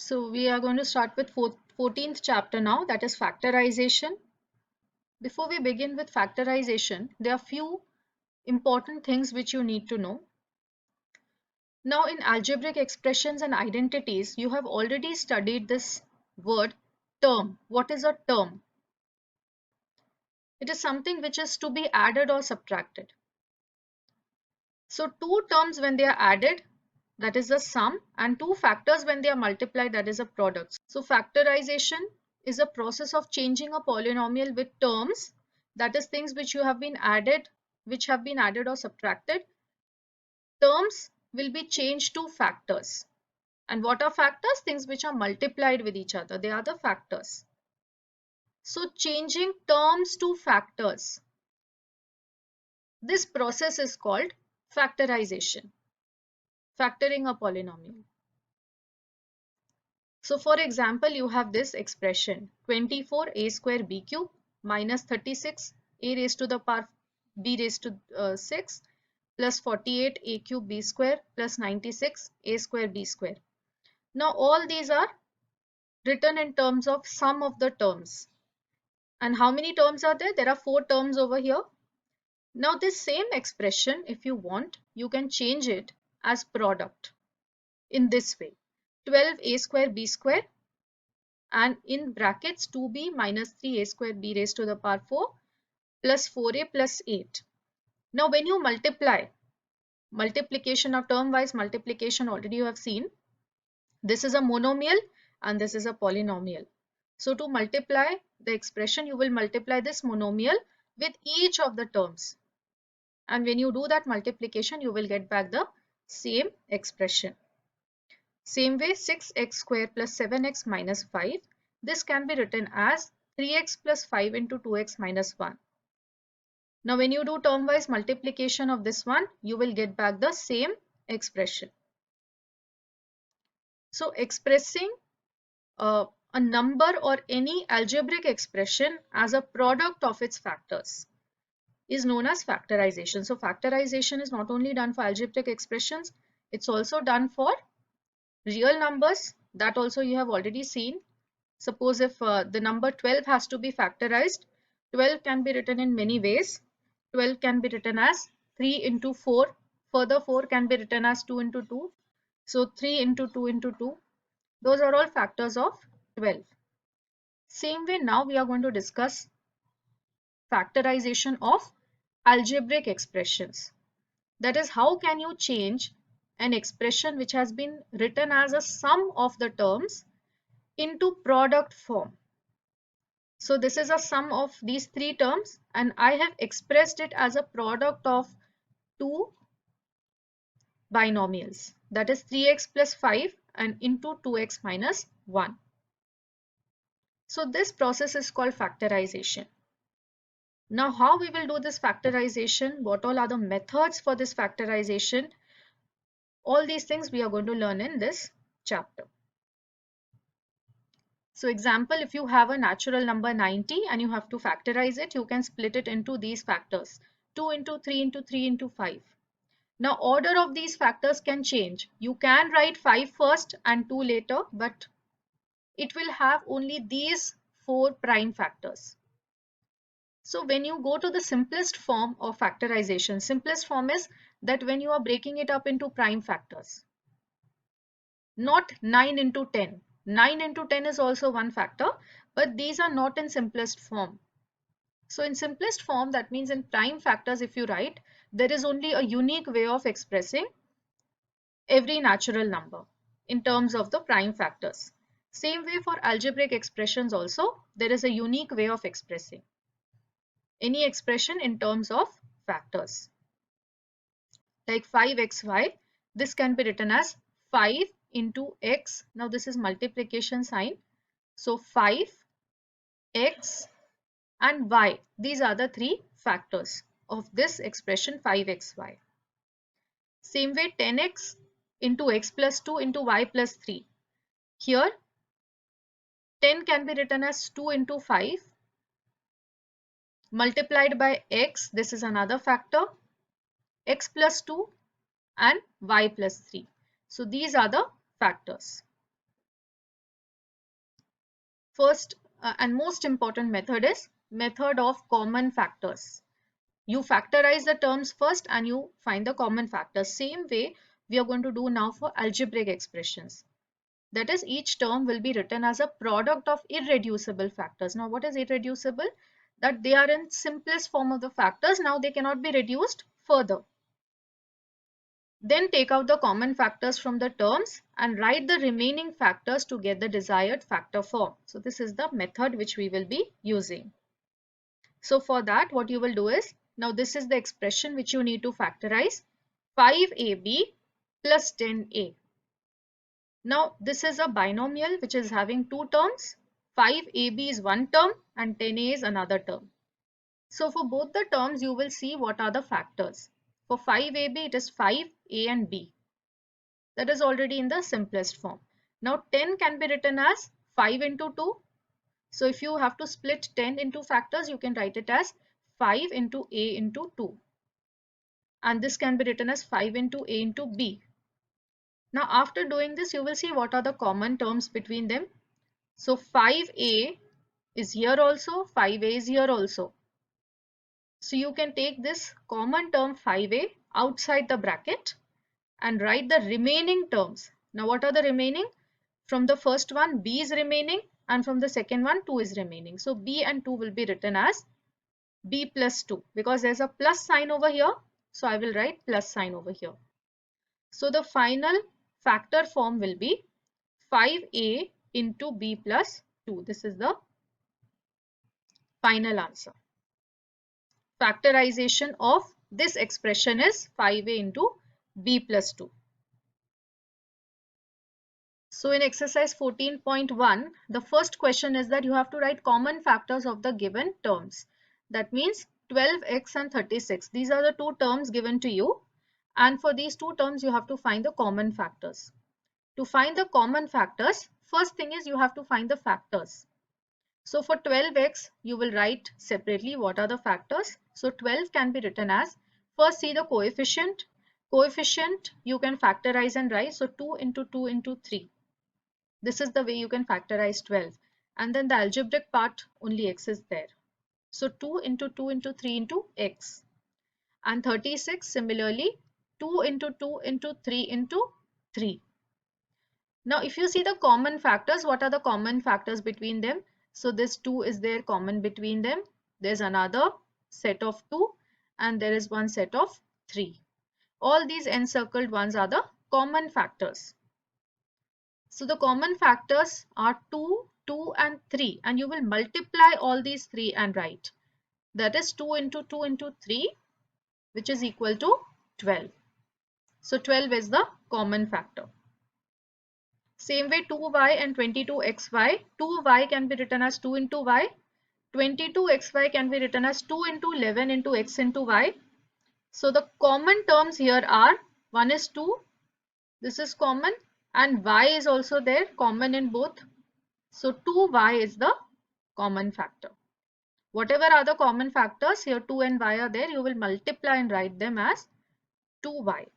So we are going to start with 14th chapter now, that is factorization. Before we begin with factorization, there are few important things which you need to know. Now in algebraic expressions and identities, you have already studied this word term. What is a term? It is something which is to be added or subtracted. So two terms when they are added, that is the sum, and two factors when they are multiplied, that is a product. So factorization is a process of changing a polynomial with terms, that is things which have been added or subtracted. Terms will be changed to factors. And what are factors? Things which are multiplied with each other. They are the factors. So changing terms to factors. This process is called factorization. Factoring a polynomial. So for example, you have this expression 24 a square b cube minus 36 a raised to the power b raised to 6 plus 48 a cube b square plus 96 a square b square. Now all these are written in terms of sum of the terms. And how many terms are there? There are 4 terms over here. Now this same expression, if you want, you can change it as product in this way. 12a square b square and in brackets 2b minus 3a square b raised to the power 4 plus 4a plus 8. Now when you multiplication of term wise multiplication already you have seen. This is a monomial and this is a polynomial. So to multiply the expression, you will multiply this monomial with each of the terms. And when you do that multiplication, you will get back the same expression. Same way 6x square plus 7x minus 5. This can be written as 3x plus 5 into 2x minus 1. Now when you do term-wise multiplication of this one, you will get back the same expression. So expressing a number or any algebraic expression as a product of its factors is known as factorization. So factorization is not only done for algebraic expressions, it's also done for real numbers. That also you have already seen. Suppose if the number 12 has to be factorized, 12 can be written in many ways. 12 can be written as 3 into 4. Further 4 can be written as 2 into 2. So 3 into 2 into 2. Those are all factors of 12. Same way now we are going to discuss factorization of algebraic expressions. That is, how can you change an expression which has been written as a sum of the terms into product form. So this is a sum of these 3 terms and I have expressed it as a product of 2 binomials. That is 3x plus 5 and into 2x minus 1. So this process is called factorization. Now how we will do this factorization? What all are the methods for this factorization? All these things we are going to learn in this chapter. So example, if you have a natural number 90 and you have to factorize it, you can split it into these factors. 2 into 3 into 3 into 5. Now order of these factors can change. You can write 5 first and 2 later, but it will have only these 4 prime factors. So when you go to the simplest form of factorization, simplest form is that when you are breaking it up into prime factors. Not 9 into 10. 9 into 10 is also one factor, but these are not in simplest form. So in simplest form, that means in prime factors, if you write, there is only a unique way of expressing every natural number in terms of the prime factors. Same way for algebraic expressions also, there is a unique way of expressing any expression in terms of factors. Like 5xy, this can be written as 5 into x. Now this is multiplication sign. So 5, x and y. These are the 3 factors of this expression 5xy. Same way 10x into x plus 2 into y plus 3. Here 10 can be written as 2 into 5 multiplied by x. This is another factor. X plus 2 and y plus 3. So these are the factors. first and most important method is method of common factors. You factorize the terms first and you find the common factors. Same way we are going to do now for algebraic expressions. That is, each term will be written as a product of irreducible factors. Now, what is irreducible? That they are in simplest form of the factors. Now, they cannot be reduced further. Then take out the common factors from the terms and write the remaining factors to get the desired factor form. So, this is the method which we will be using. So, for that, what you will do is, now this is the expression which you need to factorize, 5ab plus 10a. Now, this is a binomial which is having two terms. 5ab is one term and 10a is another term. So, for both the terms, you will see what are the factors. For 5ab, it is 5a and b. That is already in the simplest form. Now, 10 can be written as 5 into 2. So, if you have to split 10 into factors, you can write it as 5 into a into 2. And this can be written as 5 into a into b. Now, after doing this, you will see what are the common terms between them. So 5a is here also, 5a is here also. So you can take this common term 5a outside the bracket and write the remaining terms. Now what are the remaining? From the first one, b is remaining, and from the second one, 2 is remaining. So b and 2 will be written as b plus 2 because there's a plus sign over here. So I will write plus sign over here. So the final factor form will be 5a into b plus 2. This is the final answer. Factorization of this expression is 5a into b plus 2. So in exercise 14.1, the first question is that you have to write common factors of the given terms. That means 12x and 36. These are the two terms given to you. And for these two terms, you have to find the common factors. To find the common factors, first thing is you have to find the factors. So for 12x, you will write separately what are the factors. So 12 can be written as, first see the coefficient. Coefficient you can factorize and write. So 2 into 2 into 3. This is the way you can factorize 12. And then the algebraic part only x is there. So 2 into 2 into 3 into x. And 36 similarly 2 into 2 into 3 into 3. Now if you see the common factors, what are the common factors between them? So this 2 is there common between them. There's another set of 2 and there is one set of 3. All these encircled ones are the common factors. So the common factors are 2, 2 and 3, and you will multiply all these 3 and write. That is 2 into 2 into 3, which is equal to 12. So 12 is the common factor. Same way 2y and 22xy. 2y can be written as 2 into y. 22xy can be written as 2 into 11 into x into y. So the common terms here are, one is 2, this is common, and y is also there, common in both. So 2y is the common factor. Whatever are the common factors, here 2 and y are there, you will multiply and write them as 2y.